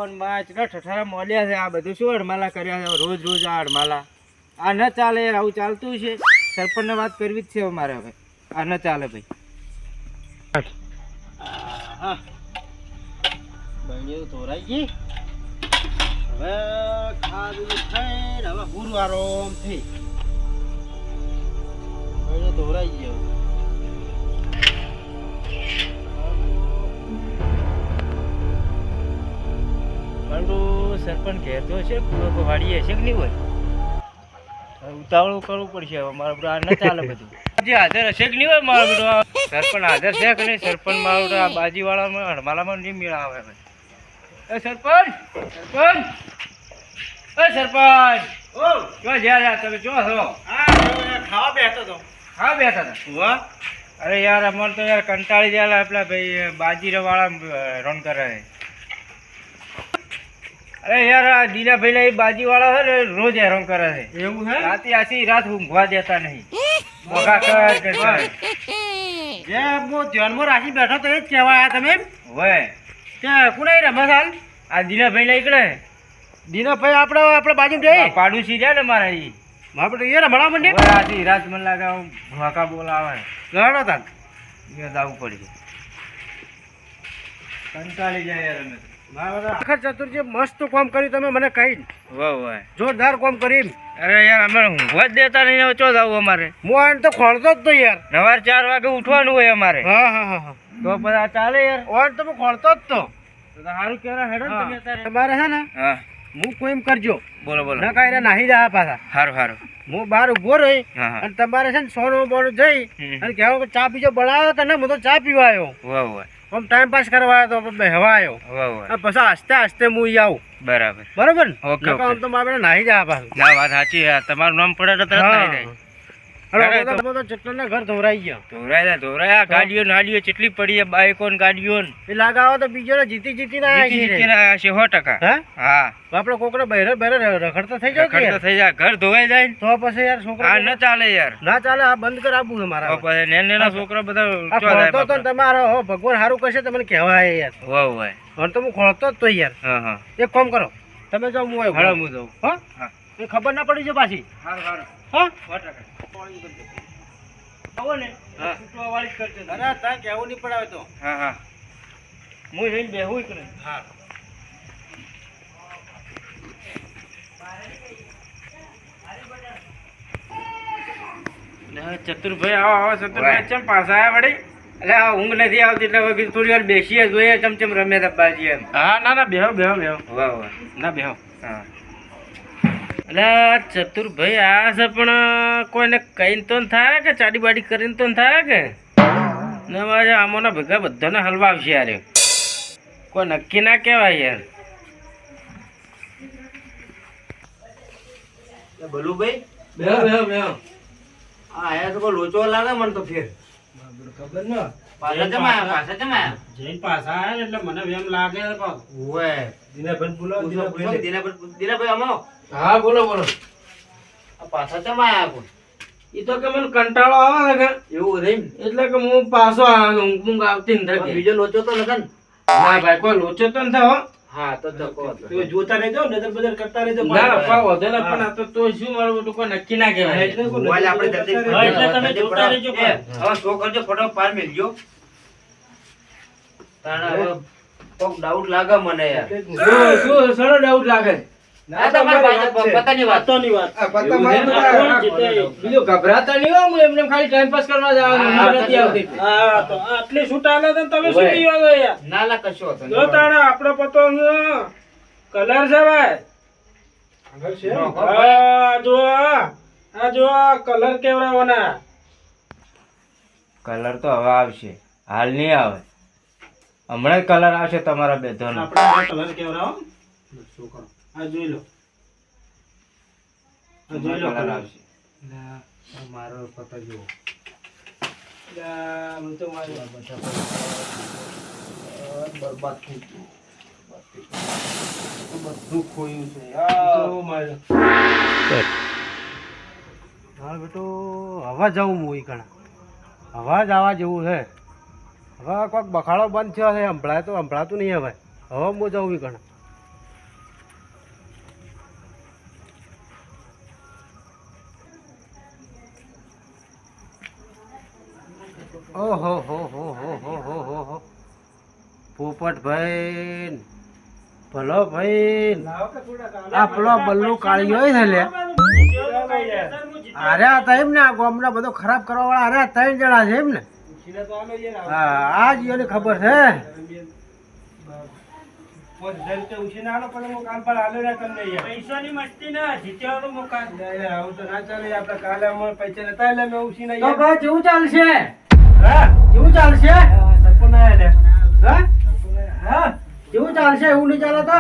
ફોનમાં કેટલા ઠઠારા મોલ્યા છે. આ બધું શું અડમાલા કર્યા છે રોજ રોજ આ અડમાલા. આ ન ચાલે યાર, આવું ચાલતું છે. સરપંચને વાત કરવી જ છે મારે હવે. આ ન ચાલે ભાઈ. બહેણીઓ ધોરાઈ ગઈ. હવે ખાધું ખાઈને હવે પૂરું આરામ થઈ. બહેણીઓ ધોરાઈ ગઈ. સરપંચ કહેતો હશે વાડી હશે કે નહીં હોય. ઉતાવળું કરવું પડશે હવે મારે બધું. આ ન ચાલે બધું. જે હાજર હશે કે નહીં હોય મારો બધું. સરપંચ હાજર છે કે નહીં? સરપંચ મારું આ બાજીવાળામાં હડમાલામાં નહીં મેળ આવે. એ સરપંચ, સરપંચ, એ સરપંચ, ઓ જો જ્યાં તમે જો છો. ખાવા બેઠો તો. હા બેઠા હતા. વાહ, અરે યાર અમારે તો યાર કંટાળી ગયા પેલા ભાઈ બાજીવાળા રન કરે છે. અરે યાર આ દીનાભાઈ ના એ બાજીવાળા છે ને રોજ હેરાન કરે છે. એવું હે? રાતે આખી રાત ઊંઘવા દેતા નહીં. મોઘા કર જે હું ધ્યાનમાં રાખી બેઠો તો એ જ કહેવા આવ્યા તમે. હોય ત્યાં કોણ રમેશ હાલ? આ દીનાભાઈ ના એકડે દીનાભાઈ આપણે બાજુ જઈ પાડોશી રહ્યા ને મારા એ આપણે એ રમણા મંડે આખી રાત મને લાગે ભોકા બોલાવે. લડો તાન એ જવું પડશે. કંટાળી જાય યાર અમે. આખર ચતુર્જી મસ્ત કામ કર્યું તમે મને કહી. વાહ વાહ, જોરદાર કામ કરી. અરે યાર અમે ઊંઘવા જ દેતા નહીં. હવે ચો જવું અમારે? હું આને તો ખોલતો જ તો યાર. સવાર 4 વાગે ઉઠવાનું હોય અમારે. હા હા હા હા, તો પછી આ ચાલે યાર. ઓન તો હું ખોલતો જ તો. સારું કેરા હેડો ને તમે અત્યારે. તમારે છે ને હા હું કોઈ એમ કરજો. બોલો બોલો. ના કાંઈ નાહી જાય પાછા. સારું સારું. હું બહાર ઉભો રહી હા હા. અને તમારે છે ને સોનું બોનું જઈ હમ. અને કહેવાનું કે ચા બીજો બનાવ્યો તો ને હું તો ચા પીવા આવ્યો. વાહ વાહ, આમ ટાઈમ પાસ કરવા આવ્યો તો બેહવા આવ્યો. વાહ વાહ, અને પછી આસ્તે આસ્તે હું અહીં આવું. બરાબર. બરોબર ને? ઓકે, નકર આમ ઓકે. તો મારે નાહી જાય પાછું. ના વાત સાચી છે. તમારું નામ પડે તો તરત આવી જાય. અરે તમે તો ચટલા ઘર ધોરાઈ ગયા. ધોરાય ધોરાય. આ ગાડીઓ નાડીઓ કેટલી પડી છે. બાઈકો ને ગાડીઓ ને. એ લાગાવો તો બીજો ને જીતી જીતીને આવ્યા જીતી છીએ. જીતીને આયા છે 100%. હે? હા, આપણે કોકને બહેરે બહેરે રખડતા થઈ જાય કે ખર્ચો યાર? થઈ જાય. ઘર ધોવાઈ જાય ને. તો પછી યાર આ છોકરા ન ચાલે યાર. ના ચાલે. આ બંધ કર આપવું છે મારા. તો પછી નેના છોકરા બધા આ ચો જાય ખોલતો તો ને બાપા. તમારો હો ભગવાન સારું કરશે તમને કહેવાય યાર. વાહ વાહ. હવે તો હું ખોલતો જ તો યાર. હા હા. એક કામ કરો તમે જાઓ હું આવ્યો. હાલો હું જાઉં. હા હા. એ ખબર ના પડી જો પાછી. સારું સારું. હા 100%. આવો ને હા. છૂટવા વાળી જ કરજો. અરે તાર કહેવું નહીં પડાવે તો. હા હા. હું જઈને બેહું કે નહીં? હા ચતુરભાઈ આવો આવો. ચતુરભાઈ ચમ પાછા આવ્યા વળી? એટલે આ ઊંઘ નથી આવતી એટલે હવે થોડી વાર બેસીએ જોઈએ ચમચમ રમે બાજી એમ. હા ના ના બેહો બેહો બેહો. વાહ વાહ. ના બેહો. હા. એટલે ચતુરભાઈ આ છે પણ કોઈને કહીને તો ન થાય કે ચાડી બાડી કરીને તો ન થાય કે ને મારે આમોના ભેગા બધાને હલવાવશે યાર. કોઈ નક્કી ના કહેવાય યાર. ભલુભાઈ બેહો બેહો બેહો. આ આયા તો કોઈ લોચો લાગે મને તો ફેર. ખબર ન પાછા જમાયા પાછા જમાયા. જઈને પાછા આયા ને એટલે મને એમ લાગે છે કે ઓવે. દિનાભાઈ બોલાવો. દિનાભાઈ આમો. હા બોલો બોલો. આ પાછા જમાયા કોઈ. એ તો કે મને કંટાળો આવે છે કે એવું રહી એટલે કે હું પાછો ઊંઘ આવતી નથી. બીજો લોચો તો નથી ને? ના ભાઈ કોઈ લોચો તો નથી હો. હા તો કહો. તો જોતા રહેજો નજર બજર કરતા રહેજો. ના પા વધે ને પણ આ તો શું મારું બધું કોઈ નક્કી ના કહેવાય. મોબાઈલ આપણે જલ્દી હા, એટલે તમે જોતા રહેજો. હવે શો કરજો ફોટો પાર મેલજો. તાણા હવે કોક ડાઉટ લાગે મને યાર. શું સડો ડાઉટ લાગે? આ તમારી પતાની વાત. બીજું ગભરાતા નહીં હો. હું એમને ખાલી ટાઈમ પાસ કરવા જવાનું. નથી આવતી. હા તો આટલી છૂટ આલે તો તમે શું પીવા દો યાર? ના ના કશો હતો જો તાણે આપણો પતો કલર છે ભાઈ. હા જો આ જો કલર કેવડાવવાના. કલર તો હવે આવશે. હાલ નહીં આવે. હમણાં કલર આવશે તમારા બેધોનો. આપણે કલર કેવડાવો. શું કરો? આ જોઈ લો. આ જોઈ લો કલર આવશે. મારો પતો જો. હું તો મારી બરબાદ થઈ ગયું. બધું ખોયું છે હા બેટો. હવા જવું હું કણા. હવા જવા જેવું છે. હવે કોઈક બખાડો બંધ થયો છે. સંભળાતું નહીં હવે. હવે હું જવું કણા. ઓહો હો હો હો હો હો હો હો પોપટભાઈ ભલો ભાઈ આ પેલો બલ્લુ કાળિયો છે લે અરે હતા એમ ને આ ગામના બધો ખરાબ કરવા વાળા અરે 3 જણા છે એમ ને હા આ જ એને ખબર છે પૈસાની મસ્તી ના જીત્યાનું મુકાન આવું તો ના ચાલે આપણે કાલે અમારે પૈસા નતા એટલે મેં ઉછીને તો ભાઈ જેવું ચાલશે હા જેવું ચાલશે સરપંચ આયા લે હા હા જેવું ચાલશે એવું નહીં ચાલે તો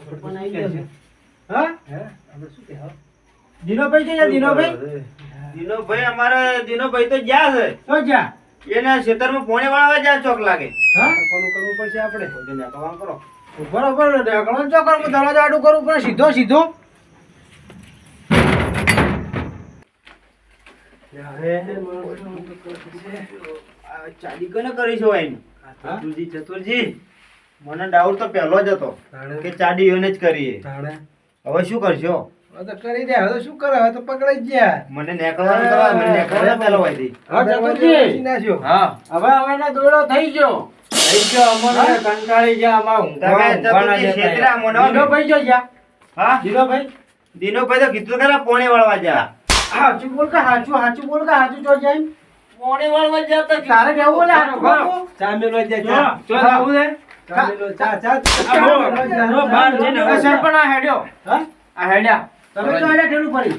સરપંચ આવી ગયા છે હા આપણે શું કહેવા દિનોભાઈ છે દિનોભાઈ દિનોભાઈ અમારા દિનોભાઈ તો જ્યાં છે તો જા એના ખેતરમાં પોણે વાળવા જાય ચોક લાગે હા કરવું પડશે આપણે કરો બરોબર ઢાંકણો ચો કરો દરવાજો આડું કરવું પડે સીધો સીધો ચાલી કને કરી છે વાઈન ચતુરજી મને ડાઉટ તો પહેલો જ હતો કે ચાડી એને જ કરીએ હવે શું કરશો હવે તો કરી દે હવે તો શું કરે હવે તો પકડાઈ જ ગયા મને નેકળવાનું કરવા મને નેકળવા પહેલો વાઈથી હા હવે હવેનો દોડો થઈ ગયો અમને કંટાળી ગયા તમે ચતુરજી છેતરા મને દિનોભાઈ જો જા હા દિનોભાઈ દિનોભાઈ તો કીધું ખરા પોણે વાળવા જા હાચું બોલ કે હાચું બોલ કે હાચું જો જાય પોણે વાળવા જા તો તારે કેવું બોલે હાચું બોલ ચા મેલો જા ચા આવું દે સરપંચ આ હેડ્યો હા આ હેડ્યા તમે તો હેડ્યા ઠેલું પડી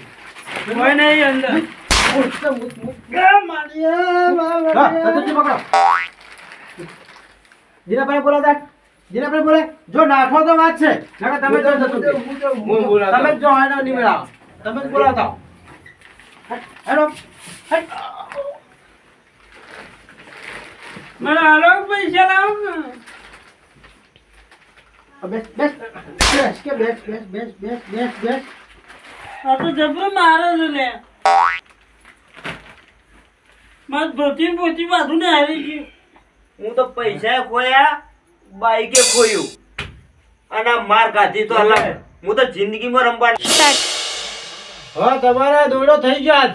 કોઈ નહીં અંદર જીનાભાઈ બોલો જીનાભાઈ બોલે જો નાખો તો વાત છે તમે જો તમે જો હેડો નહીં મેળાવો તમે જ બોલાવતા હેડો મને હાલો પૈસા લાવો બેસ બેસ બેસ બેસ આ તો જબરો મારે છે લે માર પોતી બાજુ ને હારી ગયું હું તો પૈસા ખોયા બાઈકે ખોયું અને માર ખાધી તો અલગ હું તો જિંદગીમાં રમવા હા તમારા દોડો થઈ ગયો આજ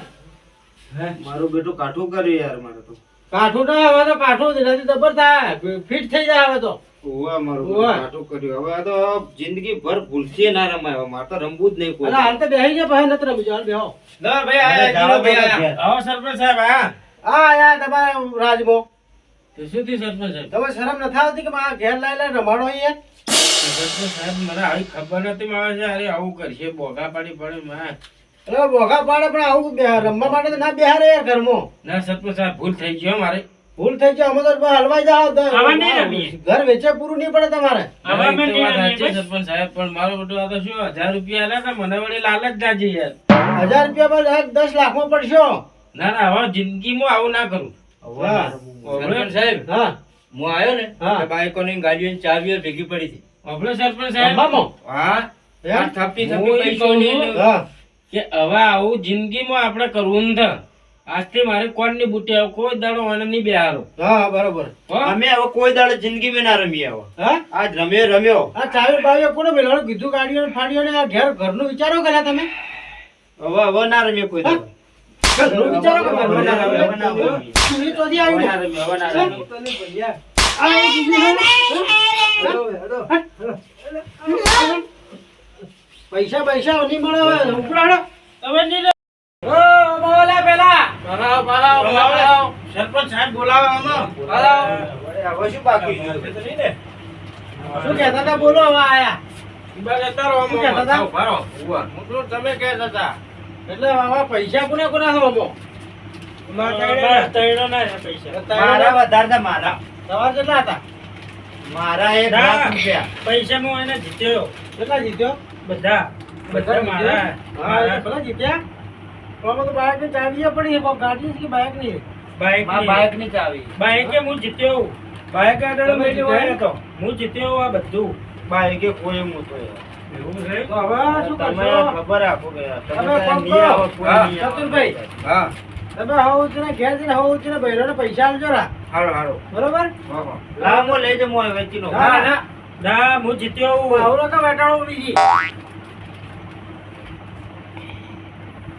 મારું બેટું કાઠું કર્યું યાર મારે તો કાઠું ના હવે તો કાઠું નથી જબર થાય ફિટ થઈ જાય હવે તો ઓવા મારું બેટું કાઠું કર્યું હવે આ તો જિંદગી ભર ભૂલથી ના રમાય હવે મારે તો રમવું જ નહીં કોઈ અરે હાલ તો બેહી ગયા પછી નથી રમી જવાનું બેહો ના ભાઈ આયા જીરો ભાઈ આયા આવો સરપંચ સાહેબ આ આયા તમારા રાજમો શું થયું સરપંચ સાહેબ તમે શરમ નથી આવતી કે મારા ઘેર લાઈ લઈને રમાડો અહીંયા સરપંચ સાહેબ મને આવી ખબર નથી મારે છે અરે આવું કરશે બોગા પાડી પડે માં અરે બોગા પાડે પણ આવું રમવા માટે તો ના બેહારે યાર ઘરમાં ના સરપંચ સાહેબ ભૂલ થઈ ગયો મારે ભૂલ થઈ જાય અમે તો હલવાઈ જાઓ હવે નહીં રમીએ. ઘર વેચે પૂરું નહીં પડે તમારે હવે અમે નહીં રમીએ સરપંચ સાહેબ પણ મારો બેટો આ તો શું 1000 રૂપિયા આલ્યા હતા મને વળી લાલચ જાજી યાર 1000 રૂપિયા પર 10 લાખમાં પડશો ના ના હવે જિંદગીમાં આવું ના કરું સરપંચ સાહેબ હા હું આવ્યો ને હા. બાઈકોની ગાડીઓની ચાવીઓ ભેગી પડી હતી આપણે સરપંચ સાહેબ રમવામાં? હા એમ? થપ્પી હું થપ્પી ઈ પૈસોની કહું, હા કે હવે આવું જિંદગીમાં આપણે કરવું નથી આજથી મારે કોણની બુટી આવો કોઈ દાડો મને નહીં બેહારો હા બરોબર અમે હવે કોઈ દાડો જિંદગીમાં ના રમીએ હવે હા આજ રમ્યો આ ચાવી બાવીઓ કોને મેળવાનું કીધું ગાડીઓ ફાડીઓ ને આ ઘેર ઘરનું વિચારો કર્યા તમે હવે ના રમીએ કોઈ દાડો ઘરનું વિચારો હવે ના રમીએ, હવે ના રમીએ. ચૂડી ચોથી આવી હવે ના રમીએ, હવે ના રમીએ. આ એક બીજું પૈસા પૈસા નહીં મળે હવે ઉપરાડો હવે નહીં ઓ બોલા પેલા બોલાવો. સરપંચ સાહેબ બોલાવો આમાં. હવે શું બાકી છે? શું કહેતા હતા બોલો હવે આયા બસ અત્યારે આમાં શું કહેતા હતા? ઉભા રહો, ઉભા. હું તો તમે કહેતા હતા. એટલે હવે પૈસા કોને કોના હમો મારા વધારે હતા, મારા. તમારે કેટલા હતા મારા 1 લાખ રૂપિયા. પૈસા હું એને જીત્યો. કેટલા જીત્યો બધા મારા. હા એ પેલા જીત્યા આમાં તો બાઇક ની ચાવીએ પડી છે કોઈ ગાડી છે કે બાઇક ની બાઇક ની ચાવી. બાઇકે હું જીત્યો. બાઇક આગળ મેં લેવાયો હતો. હું જીત્યો આ બધું. બાઇકે કોઈ હું તો યાર. એવું છે? તો હવે શું તમે કરશો ખબર આપો કે તમે તમે કોણ નહીં આવો, છો? કોઈ હા, નહીં આવે. ચતુરભાઈ. હા, તમે હવ ઉચને ઘેર જઈને હવ ઉચને બૈરોને પૈસા આલજો રા હારો. બરોબર હા, હું લઈ જમો વેચી નો. ના, હું જીત્યો. આવરો કે બેટાડો બીજી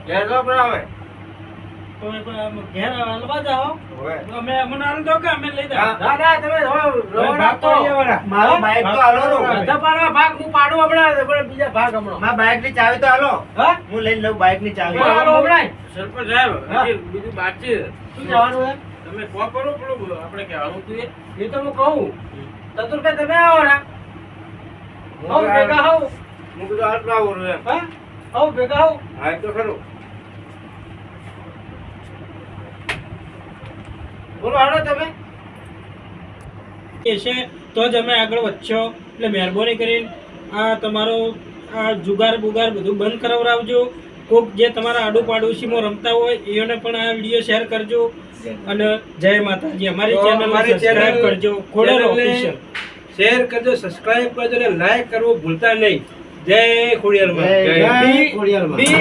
ઘેર જો પણ આવે તો ઘેર હલવા જાઓ ઓય. અમે અમને હાલ દો કે અમે લઈ જાઓ ના, ના તમે ભાગ પાડીએ વરા. મારો બાઈક તો હાલો રો. બધા પાડવા ભાગ હું પાડું હમણાં પણ બીજા ભાગ હમણાં મારા બાઈક ની ચાવી તો હાલો. હા હું લઈને લઉં બાઈક ની ચાવી. હાલો હમણાં સરપંચ સાહેબ હા. હજી બીજું બાકી છે. શું જવાનું હે તમે કોણ કરો પેલું આપણે કહેવાનું હતું એ? એ તો હું કહું ચતુરભાઈ તમે આવો ને આવો ભેગા આવો હું કીધું હાલ ના આવું એમ. હા આવો ભેગા આવો હા, એ તો ખરું. બોલો હાલો તમે એ છે તો જ અમે આગળ વધશો એટલે મહેરબાની કરીને આ તમારો આ જુગાર બુગાર બધું બંધ કરાવરાવજો. કોક જે તમારા આડુ પાડોશીમાં રમતા હોય એને પણ આ વિડીયો શેર કરજો અને જય માતાજી. અમારી તો ચેનલ અમારી સબસ્ક્રાઇબ channel- કરજો. ખોડલ channel ને ઓફિશિયલ શેર કરજો, સબસ્ક્રાઇબ કરજો અને લાઈક કરવું ભૂલતા નહીં. જય ખોડિયાર માં. જય બી- ખોડિયારમાં. બી